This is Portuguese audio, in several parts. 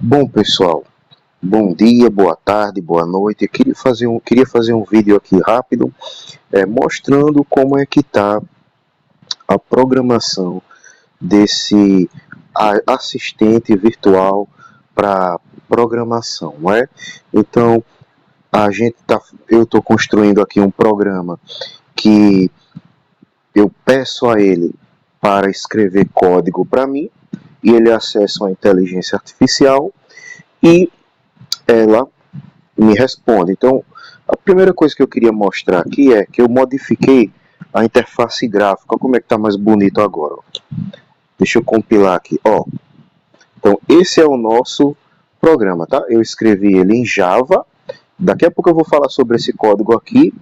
Bom, pessoal, bom dia, boa tarde, boa noite. Eu queria fazer um vídeo aqui rápido, mostrando como é que está a programação desse assistente virtual para programação, não é? Então, eu estou construindo aqui um programa que eu peço a ele para escrever código para mim, e ele acessa uma inteligência artificial e ela me responde. Então, a primeira coisa que eu queria mostrar aqui é que eu modifiquei a interface gráfica. Como é que está mais bonito agora? Deixa eu compilar aqui. Então, esse é o nosso programa, tá? Eu escrevi ele em Java. Daqui a pouco eu vou falar sobre esse código aqui,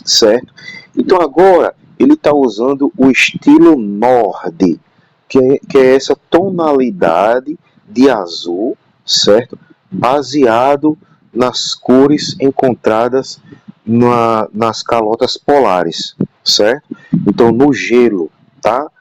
certo? Então, agora ele está usando o estilo Nord, que é essa tonalidade de azul, certo? Baseado nas cores encontradas nas calotas polares, certo? Então, no gelo, tá?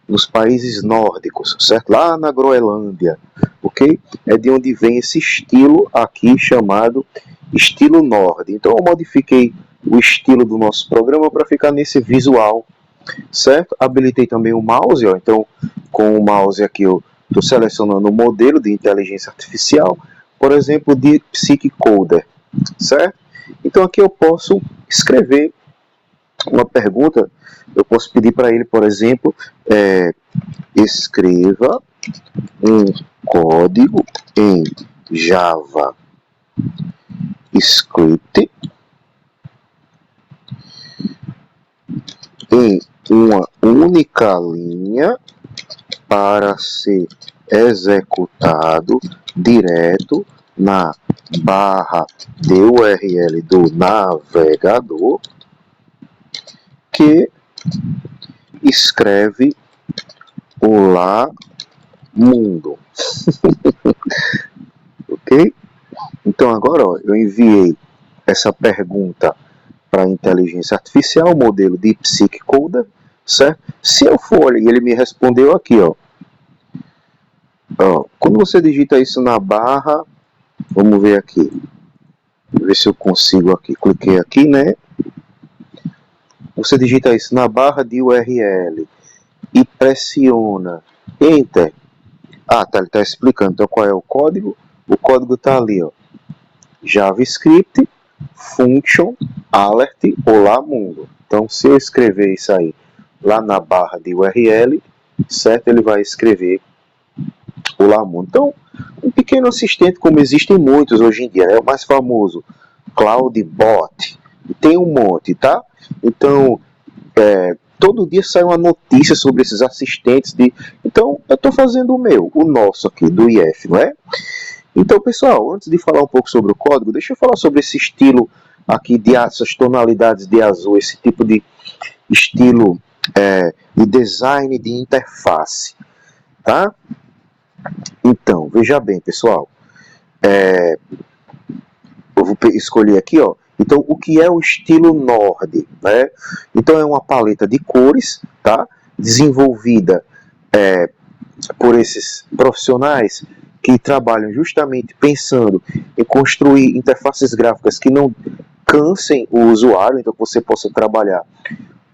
Nos países nórdicos, certo? Lá na Groenlândia, ok? É de onde vem esse estilo aqui chamado estilo Nord. Então, eu modifiquei o estilo do nosso programa para ficar nesse visual, certo? Habilitei também o mouse, ó. Então, com o mouse aqui eu estou selecionando um modelo de inteligência artificial, por exemplo, de PsycCoder, certo? Então, aqui eu posso escrever uma pergunta. Eu posso pedir para ele, por exemplo, escreva um código em JavaScript em uma única linha para ser executado direto na barra de URL do navegador, que escreve Olá Mundo. Ok? Então agora eu enviei essa pergunta para a inteligência artificial, o modelo de PsycCoder, certo? Se eu for e ele me respondeu aqui, quando você digita isso na barra, vamos ver aqui, ver se eu consigo aqui, cliquei aqui, né? Você digita isso na barra de URL e pressiona Enter. Ele está explicando. Então, qual é o código? O código está ali, JavaScript, function, alert, olá mundo. Então, se eu escrever isso aí lá na barra de URL, certo? Ele vai escrever olá mundo. Então, um pequeno assistente, como existem muitos hoje em dia, é o mais famoso, CloudBot. Tem um monte, tá? Então, todo dia sai uma notícia sobre esses assistentes Então, eu estou fazendo o nosso aqui, do IF, não é? Então, pessoal, antes de falar um pouco sobre o código, deixa eu falar sobre esse estilo aqui, essas tonalidades de azul, esse tipo de estilo de design de interface, tá? Então, veja bem, pessoal, eu vou escolher aqui, Então, o que é o estilo Nord, né? Então, é uma paleta de cores, tá? Desenvolvida por esses profissionais que trabalham justamente pensando em construir interfaces gráficas que não cansem o usuário, então que você possa trabalhar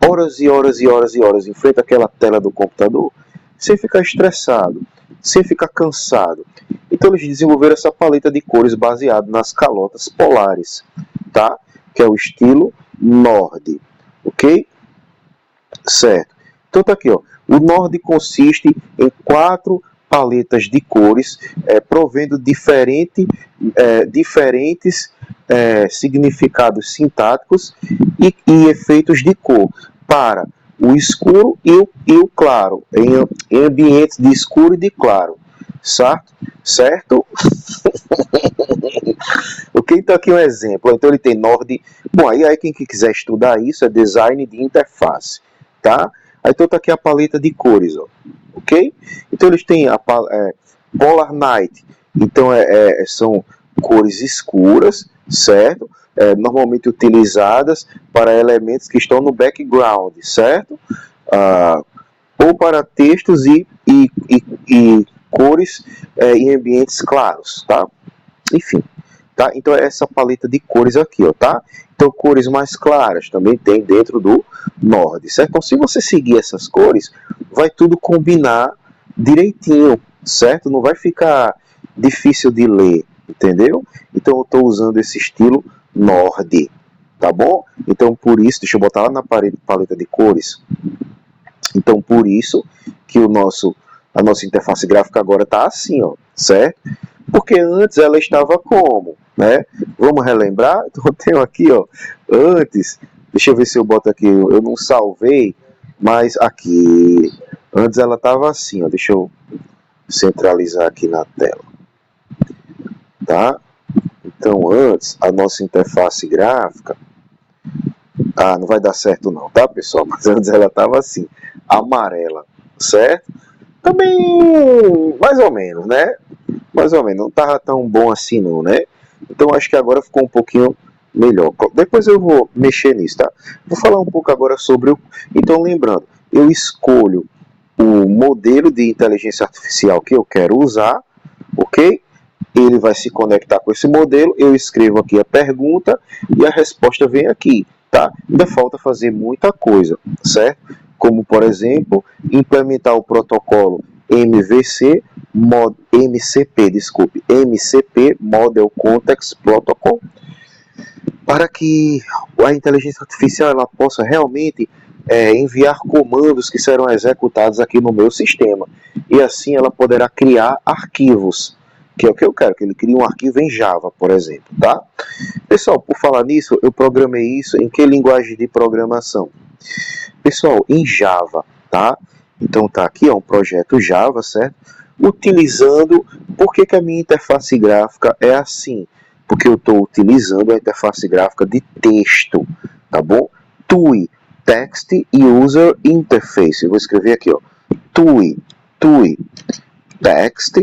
horas e horas e horas e horas em frente àquela tela do computador, sem ficar estressado, sem ficar cansado. Então eles desenvolveram essa paleta de cores baseada nas calotas polares, tá? Que é o estilo Nord, ok? Certo. Então tá aqui, O Nord consiste em 4 paletas de cores, provendo diferentes significados sintáticos e efeitos de cor para o escuro e o claro, em ambientes de escuro e de claro, certo? Ok, então aqui um exemplo. Então ele tem Nord. Bom, aí quem quiser estudar isso é design de interface, tá? Então tá aqui a paleta de cores, ok? Então eles têm a Polar Night. Então são cores escuras, certo? Normalmente utilizadas para elementos que estão no background, certo? Ou para textos e cores em ambientes claros, tá? Enfim, tá? Então é essa paleta de cores aqui, ó, tá? Então cores mais claras também tem dentro do Nord, certo? Então se você seguir essas cores, vai tudo combinar direitinho, certo? Não vai ficar difícil de ler, entendeu? Então eu estou usando esse estilo Nord, tá bom? Então por isso, deixa eu botar lá na paleta de cores. Então por isso que a nossa interface gráfica agora está assim, ó, certo? Porque antes ela estava como, né? Vamos relembrar? Então eu tenho aqui, ó, antes, deixa eu ver se eu boto aqui, eu não salvei, mas aqui, antes ela estava assim, ó, deixa eu centralizar aqui na tela, tá? Então antes, a nossa interface gráfica, não vai dar certo não, tá, pessoal? Mas antes ela estava assim, amarela, certo? Também, mais ou menos, né? Mais ou menos, não estava tão bom assim não, né? Então acho que agora ficou um pouquinho melhor. Depois eu vou mexer nisso, tá? Vou falar um pouco agora sobre o... Então lembrando, eu escolho o modelo de inteligência artificial que eu quero usar, ok? Ele vai se conectar com esse modelo, eu escrevo aqui a pergunta e a resposta vem aqui, tá? Ainda falta fazer muita coisa, certo? Como, por exemplo, implementar o protocolo MCP, Model Context Protocol, para que a inteligência artificial ela possa realmente enviar comandos que serão executados aqui no meu sistema. E assim ela poderá criar arquivos, que é o que eu quero, que ele crie um arquivo em Java, por exemplo, tá? Pessoal, por falar nisso, eu programei isso em que linguagem de programação? Pessoal, em Java, tá? Então tá aqui, ó, um projeto Java, certo? Utilizando, por que a minha interface gráfica é assim? Porque eu estou utilizando a interface gráfica de texto, tá bom? TUI, Text User Interface. Eu vou escrever aqui, ó, TUI, Text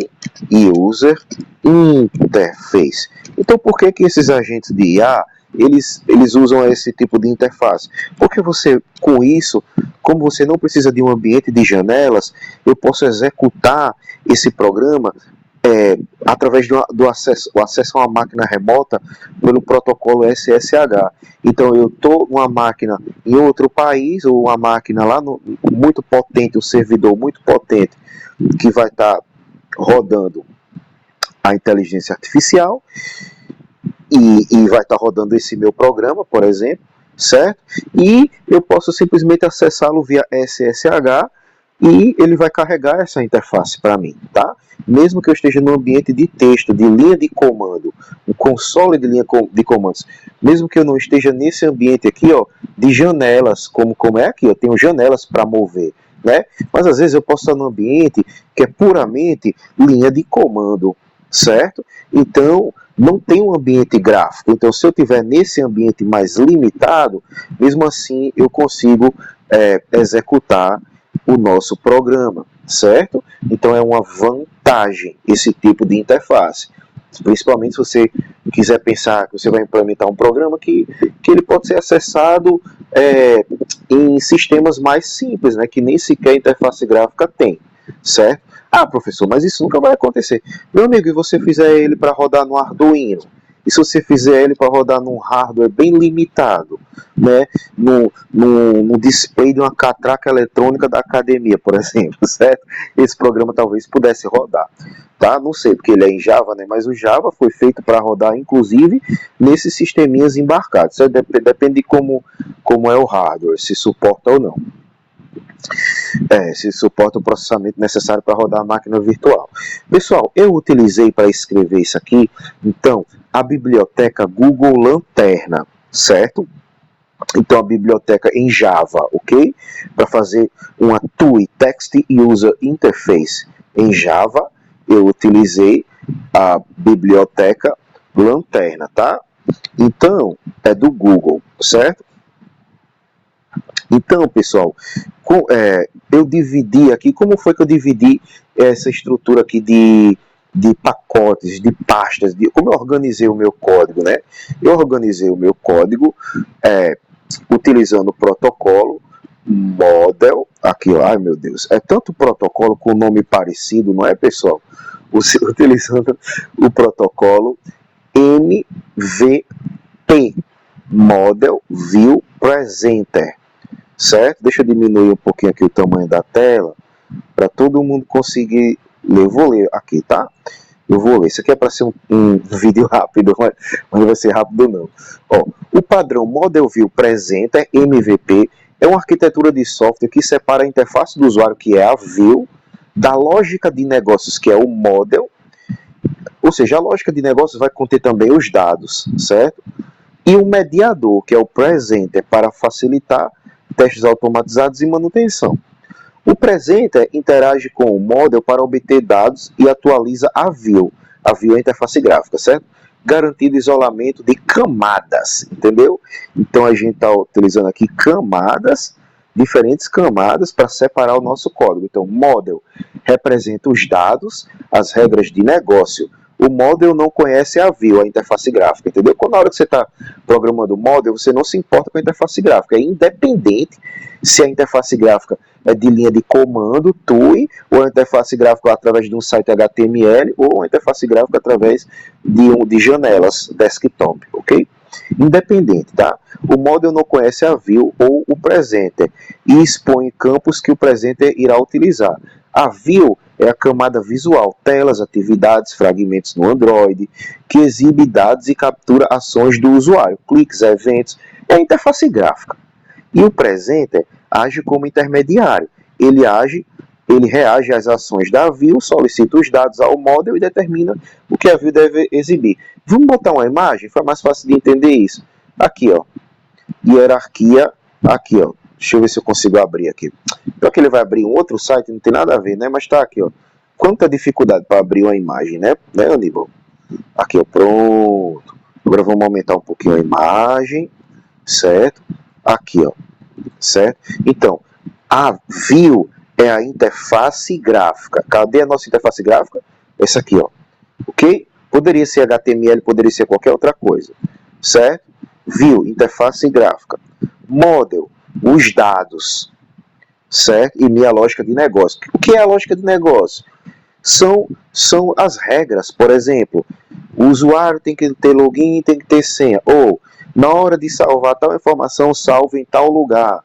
User Interface. Então, por que esses agentes de IA eles usam esse tipo de interface? Porque você, com isso, como você não precisa de um ambiente de janelas, eu posso executar esse programa através do acesso a uma máquina remota pelo protocolo SSH. Então eu estou numa máquina em outro país, ou uma máquina lá muito potente, um servidor muito potente, que vai estar rodando a inteligência artificial, e vai estar rodando esse meu programa, por exemplo, certo? E eu posso simplesmente acessá-lo via SSH e ele vai carregar essa interface para mim, tá? Mesmo que eu esteja no ambiente de texto, de linha de comando, um console de linha de comandos, mesmo que eu não esteja nesse ambiente aqui, ó, de janelas, como é aqui, eu tenho janelas para mover, né? Mas às vezes eu posso estar num ambiente que é puramente linha de comando, certo? Então, não tem um ambiente gráfico. Então, se eu tiver nesse ambiente mais limitado, mesmo assim eu consigo executar o nosso programa, certo? Então é uma vantagem esse tipo de interface. Principalmente se você quiser pensar que você vai implementar um programa que ele pode ser acessado em sistemas mais simples, né, que nem sequer interface gráfica tem, certo? Professor, mas isso nunca vai acontecer. Meu amigo, e você fizer ele para rodar no Arduino? E se você fizer ele para rodar num hardware bem limitado, né, no display de uma catraca eletrônica da academia, por exemplo, certo? Esse programa talvez pudesse rodar, tá? Não sei, porque ele é em Java, né? Mas o Java foi feito para rodar, inclusive, nesses sisteminhas embarcados. Isso depende de como é o hardware, se suporta ou não. Se suporta o processamento necessário para rodar a máquina virtual. Pessoal, eu utilizei para escrever isso aqui, então, a biblioteca Google Lanterna, certo? Então, a biblioteca em Java, ok? Para fazer uma TUI, Text User Interface, em Java, eu utilizei a biblioteca Lanterna, tá? Então, é do Google, certo? Então, pessoal, eu dividi aqui, como foi que eu dividi essa estrutura aqui de pacotes, de pastas, como eu organizei o meu código, né? Eu organizei o meu código utilizando o protocolo Model, aqui, ai meu Deus, é tanto protocolo com nome parecido, não é, pessoal? utilizando o protocolo MVP, Model View Presenter, certo? Deixa eu diminuir um pouquinho aqui o tamanho da tela, para todo mundo conseguir ler. Eu vou ler aqui, tá? Eu vou ler. Isso aqui é para ser um vídeo rápido, mas não vai ser rápido não. Ó, o padrão Model View Presenter, MVP, é uma arquitetura de software que separa a interface do usuário, que é a View, da lógica de negócios, que é o Model. Ou seja, a lógica de negócios vai conter também os dados, certo? E o mediador, que é o Presenter, para facilitar testes automatizados e manutenção. O Presenter interage com o Model para obter dados e atualiza a View. A View é a interface gráfica, certo? Garantindo isolamento de camadas, entendeu? Então a gente está utilizando aqui camadas, diferentes camadas para separar o nosso código. Então, Model representa os dados, as regras de negócio. O Model não conhece a View, a interface gráfica, entendeu? Quando na hora que você está programando o Model, você não se importa com a interface gráfica. É independente se a interface gráfica é de linha de comando, TUI, ou a interface gráfica através de um site HTML, ou a interface gráfica através de janelas desktop, ok? Independente, tá? O Model não conhece a View ou o Presenter e expõe campos que o Presenter irá utilizar. A View é a camada visual, telas, atividades, fragmentos no Android, que exibe dados e captura ações do usuário, cliques, eventos, é a interface gráfica. E o Presenter age como intermediário. Ele reage às ações da View, solicita os dados ao Model e determina o que a View deve exibir. Vamos botar uma imagem? Foi mais fácil de entender isso. Aqui, ó. Hierarquia, aqui, ó. Deixa eu ver se eu consigo abrir aqui. Então que ele vai abrir um outro site, não tem nada a ver, né? Mas tá aqui, ó. Quanta dificuldade para abrir uma imagem, né? Né, Aníbal? Aqui, ó. Pronto. Agora vamos aumentar um pouquinho a imagem, certo? Aqui, ó. Certo? Então, a View é a interface gráfica. Cadê a nossa interface gráfica? Essa aqui, ó. Ok? Poderia ser HTML, poderia ser qualquer outra coisa. Certo? View, interface gráfica. Model, os dados. Certo? E minha lógica de negócio. O que é a lógica de negócio? São as regras. Por exemplo, o usuário tem que ter login, tem que ter senha. Ou, na hora de salvar tal informação, salve em tal lugar.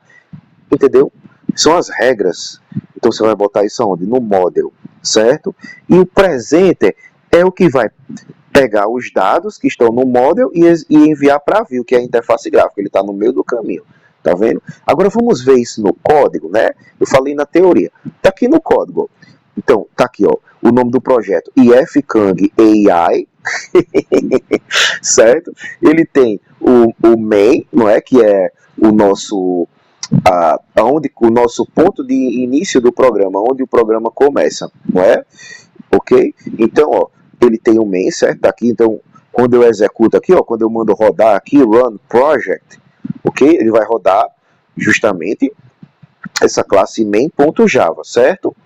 Entendeu? São as regras. Então você vai botar isso onde? No Model, certo? E o Presenter é o que vai pegar os dados que estão no Model e enviar para a View, que é a interface gráfica. Ele está no meio do caminho. Tá vendo? Agora vamos ver isso no código, né? Eu falei na teoria. Tá aqui no código. Então, tá aqui, ó, o nome do projeto, IFKang AI, certo? Ele tem o main, não é? Que é o nosso o nosso ponto de início do programa, onde o programa começa, não é? Ok? Então, ó, ele tem o main, certo? Aqui, então, quando eu executo aqui, ó, quando eu mando rodar aqui, run project, ok? Ele vai rodar justamente essa classe main.java, certo?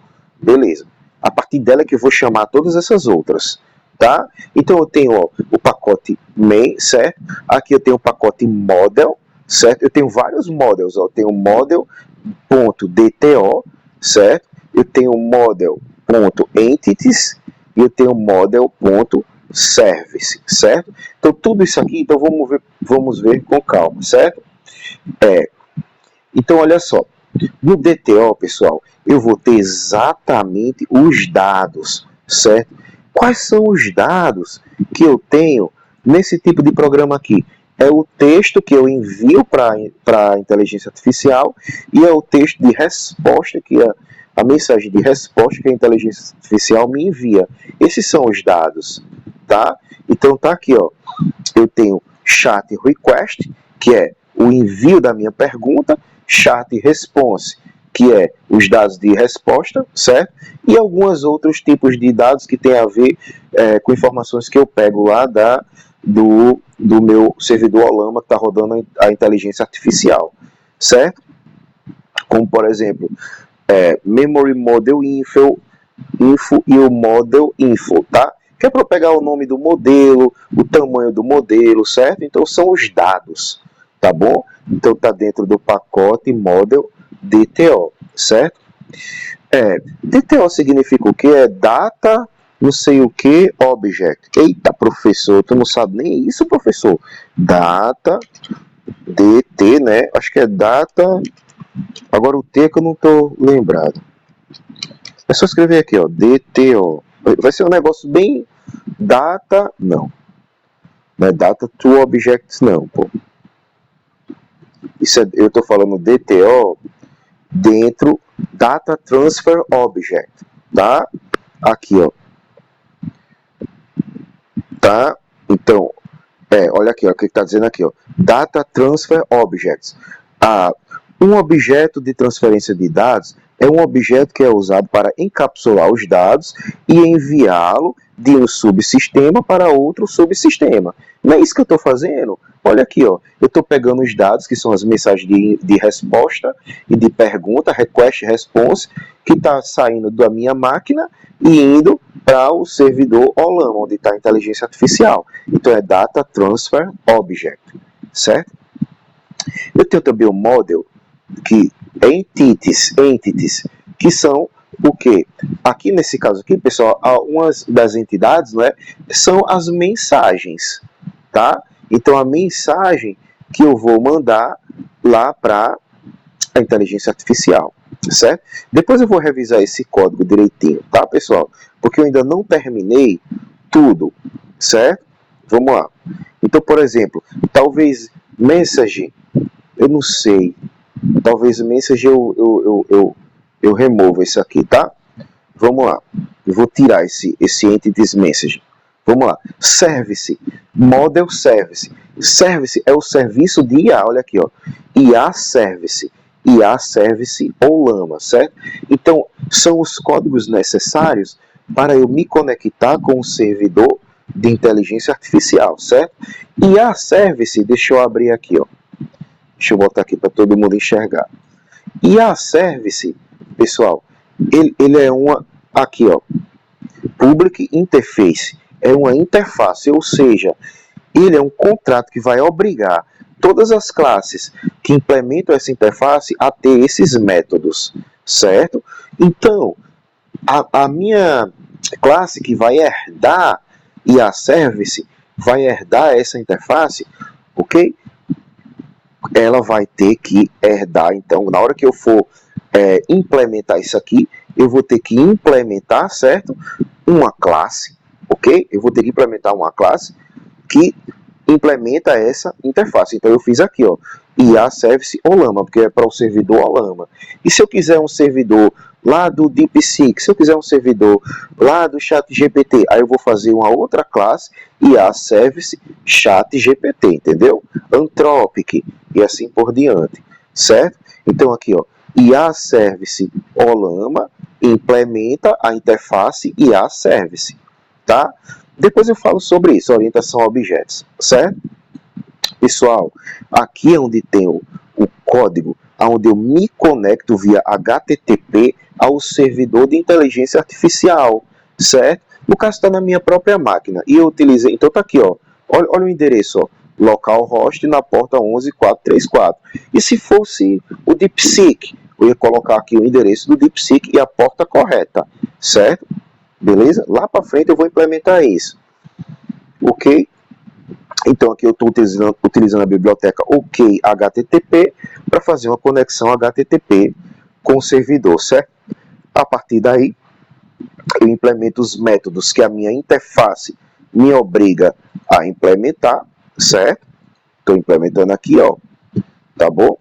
Beleza. A partir dela é que eu vou chamar todas essas outras, tá? Então eu tenho, ó, o pacote main, certo? Aqui eu tenho o pacote model, certo? Eu tenho vários models, ó. Eu tenho model.dto, certo? Eu tenho model.entities e eu tenho model.service, certo? Então tudo isso aqui, então vamos ver com calma, certo? Então olha só, no DTO, pessoal, eu vou ter exatamente os dados, certo? Quais são os dados que eu tenho nesse tipo de programa aqui? É o texto que eu envio para a inteligência artificial e é o texto de resposta, que é a mensagem de resposta que a inteligência artificial me envia. Esses são os dados, tá? Então tá aqui, ó. Eu tenho chat request, que é o envio da minha pergunta, chat response, que é os dados de resposta, certo? E alguns outros tipos de dados que tem a ver com informações que eu pego lá do meu servidor Olama que está rodando a inteligência artificial, certo? Como, por exemplo, memory model info e o model info, tá? Que é para pegar o nome do modelo, o tamanho do modelo, certo? Então são os dados, tá bom? Então está dentro do pacote model DTO, certo? DTO significa o que? É Data não sei o que, object. Eita, professor, tu não sabe nem isso, professor. Data, DT, né? Acho que é data. Agora o T é que eu não tô lembrado. É só escrever aqui, ó, DTO. Vai ser um negócio bem data, não. Não é data to objects, não, pô. Isso é, eu tô falando DTO dentro Data Transfer Object, tá? Aqui, ó. Tá? Então, olha aqui, ó, o que está dizendo aqui, ó. Data Transfer Objects. Um objeto de transferência de dados é um objeto que é usado para encapsular os dados e enviá-lo de um subsistema para outro subsistema. Não é isso que eu estou fazendo? Olha aqui, ó. Eu estou pegando os dados, que são as mensagens de resposta e de pergunta, request response, que está saindo da minha máquina e indo para o servidor OLAM, onde está a inteligência artificial. Então é Data Transfer Object, certo? Eu tenho também o model, que é entities, que são o quê? Aqui nesse caso aqui, pessoal, umas das entidades, né, são as mensagens, tá? Então a mensagem que eu vou mandar lá para a inteligência artificial, certo? Depois eu vou revisar esse código direitinho, tá, pessoal? Porque eu ainda não terminei tudo, certo? Vamos lá. Então, por exemplo, talvez message, eu não sei, talvez message eu removo isso aqui, tá? Vamos lá. Eu vou tirar esse entities message. Vamos lá. Service, model service. Service é o serviço de IA, olha aqui, ó. IA service ou Lama, certo? Então, são os códigos necessários para eu me conectar com o servidor de inteligência artificial, certo? IA service, deixa eu abrir aqui, ó. Deixa eu botar aqui para todo mundo enxergar. IA service, pessoal, ele é uma, aqui, ó, public interface, é uma interface, ou seja, ele é um contrato que vai obrigar todas as classes que implementam essa interface a ter esses métodos, certo? Então, a minha classe que vai herdar IA service, vai herdar essa interface, ok? Ela vai ter que herdar, então, na hora que eu for implementar isso aqui, eu vou ter que implementar, certo? Uma classe, ok? Eu vou ter que implementar uma classe que implementa essa interface. Então eu fiz aqui, ó, IA Service Olama, porque é para o servidor Olama. E se eu quiser um servidor lá do DeepSeek, se eu quiser um servidor lá do ChatGPT, aí eu vou fazer uma outra classe, IA Service ChatGPT, entendeu? Anthropic e assim por diante, certo? Então aqui, ó, IA Service Olama implementa a interface IA Service, tá? Depois eu falo sobre isso, orientação a objetos, certo? Pessoal, aqui é onde tem o código, onde eu me conecto via HTTP ao servidor de inteligência artificial, certo? No caso está na minha própria máquina, e eu utilizei, então tá aqui, ó, olha o endereço, ó, localhost na porta 11434. E se fosse o DeepSeek, eu ia colocar aqui o endereço do DeepSeek e a porta correta, certo? Beleza? Lá para frente eu vou implementar isso. Ok? Então aqui eu estou utilizando a biblioteca OK HTTP para fazer uma conexão HTTP com o servidor, certo? A partir daí, eu implemento os métodos que a minha interface me obriga a implementar, certo? Estou implementando aqui, ó, tá bom?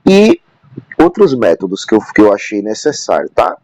E outros métodos que eu achei necessário, tá?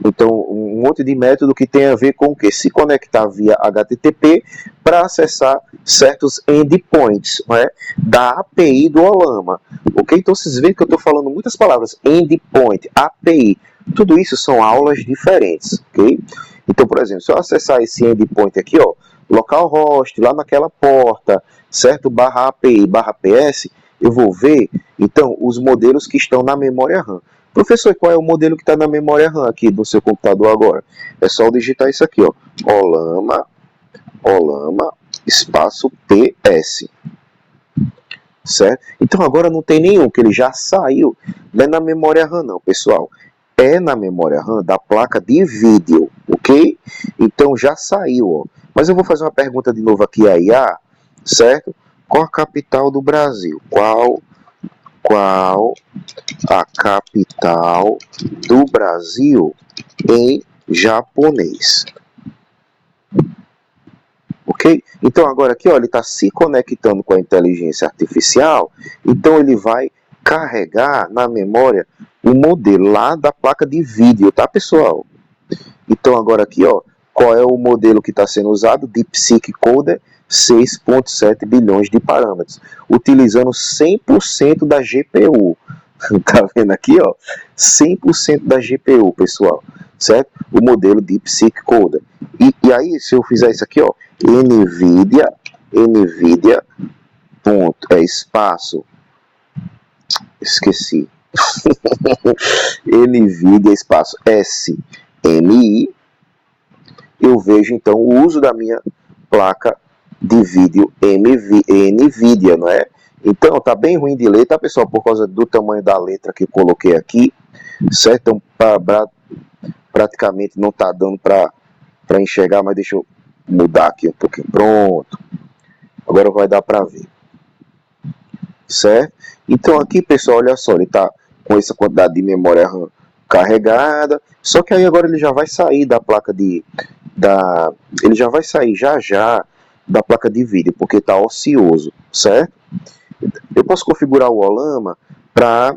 Então, um monte de método que tem a ver com o que? Se conectar via HTTP para acessar certos endpoints, né, da API do Olama. Ok? Então, vocês veem que eu estou falando muitas palavras. Endpoint, API. Tudo isso são aulas diferentes. Ok? Então, por exemplo, se eu acessar esse endpoint aqui, ó, localhost, lá naquela porta, certo? Barra API, barra PS, eu vou ver, então, os modelos que estão na memória RAM. Professor, qual é o modelo que está na memória RAM aqui do seu computador agora? É só digitar isso aqui, ó. Olama, espaço PS. Certo? Então agora não tem nenhum, que ele já saiu. Não é na memória RAM não, pessoal. é na memória RAM da placa de vídeo, ok? Então já saiu, ó. Mas eu vou fazer uma pergunta de novo aqui a IA, certo? Qual a capital do Brasil? Qual a capital do Brasil em japonês? Ok? Então agora aqui, ó, ele está se conectando com a inteligência artificial, então ele vai carregar na memória o modelo lá da placa de vídeo, tá, pessoal? Então agora aqui, ó, qual é o modelo que está sendo usado? DeepSeek Coder, 6.7 bilhões de parâmetros, utilizando 100% da GPU. Tá vendo aqui, ó? 100% da GPU, pessoal, certo? O modelo DeepSeek Coder. E aí, se eu fizer isso aqui, ó, NVIDIA, espaço, esqueci, NVIDIA, espaço, SMI, eu vejo, então, o uso da minha placa de vídeo NVIDIA, não é? Então, tá bem ruim de ler, tá, pessoal? Por causa do tamanho da letra que eu coloquei aqui, certo? Então, praticamente não tá dando para enxergar, mas deixa eu mudar aqui um pouquinho. Pronto. Agora vai dar para ver. Certo? Então, aqui, pessoal, olha só, ele tá com essa quantidade de memória RAM carregada, só que aí agora ele já vai sair da placa de... ele já vai sair já da placa de vídeo, porque está ocioso, certo? Eu posso configurar o Olama para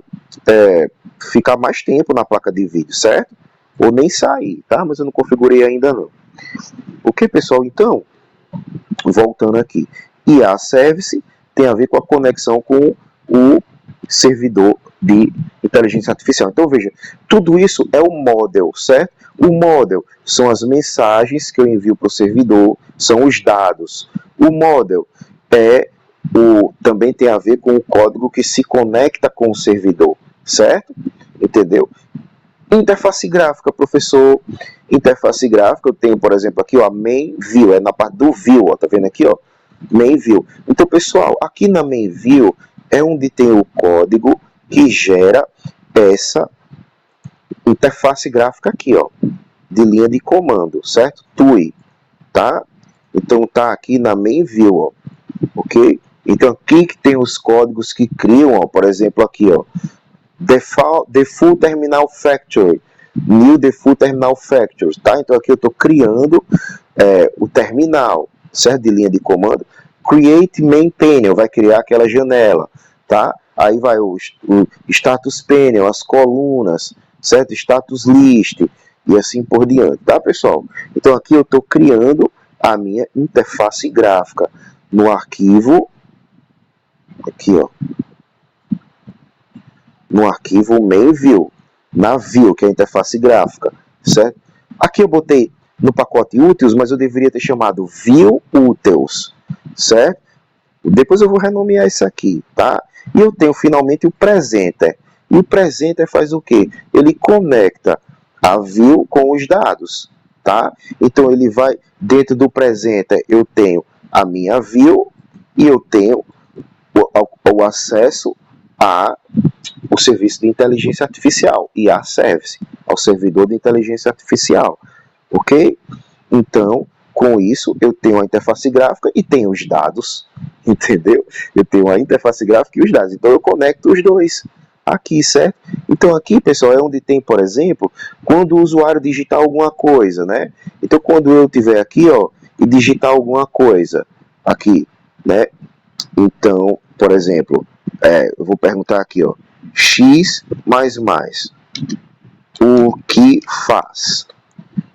ficar mais tempo na placa de vídeo, certo? Ou nem sair, tá? Mas eu não configurei ainda não. Ok, pessoal? Então, voltando aqui. IA Service tem a ver com a conexão com o servidor de inteligência artificial. Então, veja, tudo isso é o model, certo? O model são as mensagens que eu envio para o servidor, são os dados. O model também tem a ver com o código que se conecta com o servidor, certo? Entendeu? Interface gráfica, professor. Interface gráfica, eu tenho, por exemplo, aqui, ó, main view, é na parte do view, ó, tá vendo aqui, ó? Main view. Então, pessoal, aqui na main view é onde tem o código que gera essa interface gráfica aqui, ó, de linha de comando, certo? TUI, tá? Então, tá aqui na main view, ó, ok? Então, aqui que tem os códigos que criam, ó, por exemplo, aqui, ó, Default Terminal Factory, New Default Terminal Factory, tá? Então aqui eu estou criando o terminal, certo? De linha de comando. Create Main Panel, vai criar aquela janela, tá? Aí vai o Status Panel, as colunas, certo? Status List e assim por diante, tá, pessoal? Então aqui eu estou criando a minha interface gráfica no arquivo, aqui, ó, no arquivo main view, na view, que é a interface gráfica, certo? Aqui eu botei no pacote utils, mas eu deveria ter chamado view utils, certo? Depois eu vou renomear isso aqui, tá? E eu tenho finalmente o presenter. E o presenter faz o quê? Ele conecta a view com os dados, tá? Então ele vai, dentro do presenter eu tenho a minha view e eu tenho o acesso ao serviço de inteligência artificial, IA Service, ao servidor de inteligência artificial, ok? Então, com isso, eu tenho a interface gráfica e tenho os dados, entendeu? Eu tenho a interface gráfica e os dados, então eu conecto os dois aqui, certo? Então aqui, pessoal, é onde tem, por exemplo, quando o usuário digitar alguma coisa, né? Então quando eu tiver aqui, ó, e digitar alguma coisa aqui, né? Então, por exemplo, eu vou perguntar aqui, ó, x mais mais, o que faz?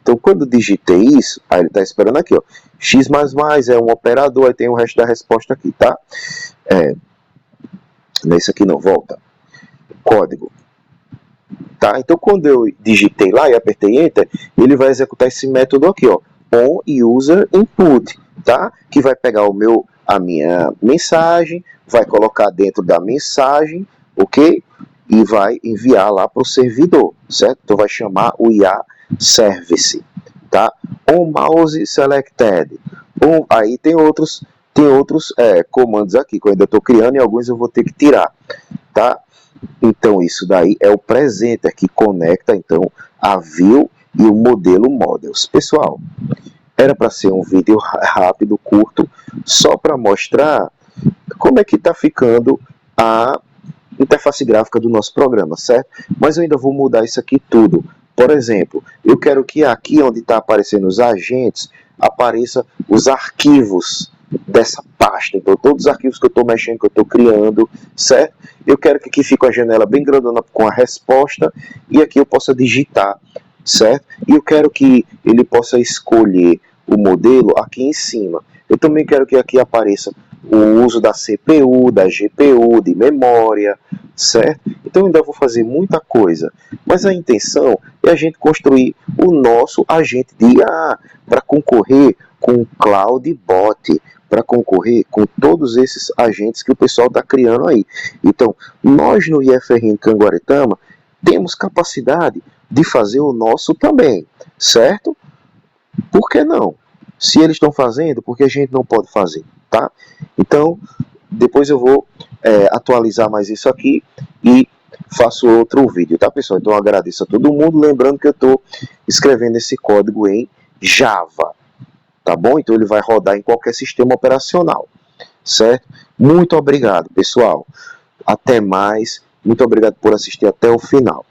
Então, quando eu digitei isso, aí ele está esperando aqui, ó, x mais mais é um operador, aí tem o resto da resposta aqui, tá? Nesse aqui não, volta. Código. Tá? Então, quando eu digitei lá e apertei Enter, ele vai executar esse método aqui, ó, onUserInput, tá? Que vai pegar a minha mensagem, vai colocar dentro da mensagem, ok? E vai enviar lá para o servidor, certo? Então vai chamar o IA Service, tá? OnMouse Selected. Aí tem outros comandos aqui que eu ainda estou criando e alguns eu vou ter que tirar, tá? Então isso daí é o presenter que conecta então a view e o modelo models. Pessoal, era para ser um vídeo rápido, curto, só para mostrar como é que está ficando a interface gráfica do nosso programa, certo? Mas eu ainda vou mudar isso aqui tudo. Por exemplo, eu quero que aqui onde está aparecendo os agentes, apareça os arquivos dessa pasta. Então, todos os arquivos que eu estou mexendo, que eu estou criando, certo? Eu quero que aqui fique uma janela bem grandona com a resposta e aqui eu possa digitar, certo? E eu quero que ele possa escolher o modelo aqui em cima. Eu também quero que aqui apareça o uso da CPU, da GPU, de memória, certo? Então ainda vou fazer muita coisa, mas a intenção é a gente construir o nosso agente de IA para concorrer com o CloudBot, para concorrer com todos esses agentes que o pessoal está criando aí. Então, nós no IFRN Canguaretama temos capacidade de fazer o nosso também, certo? Por que não? Se eles estão fazendo, por que a gente não pode fazer, tá? Então, depois eu vou atualizar mais isso aqui e faço outro vídeo, tá, pessoal? Então, eu agradeço a todo mundo, lembrando que eu estou escrevendo esse código em Java, tá bom? Então, ele vai rodar em qualquer sistema operacional, certo? Muito obrigado, pessoal. Até mais. Muito obrigado por assistir até o final.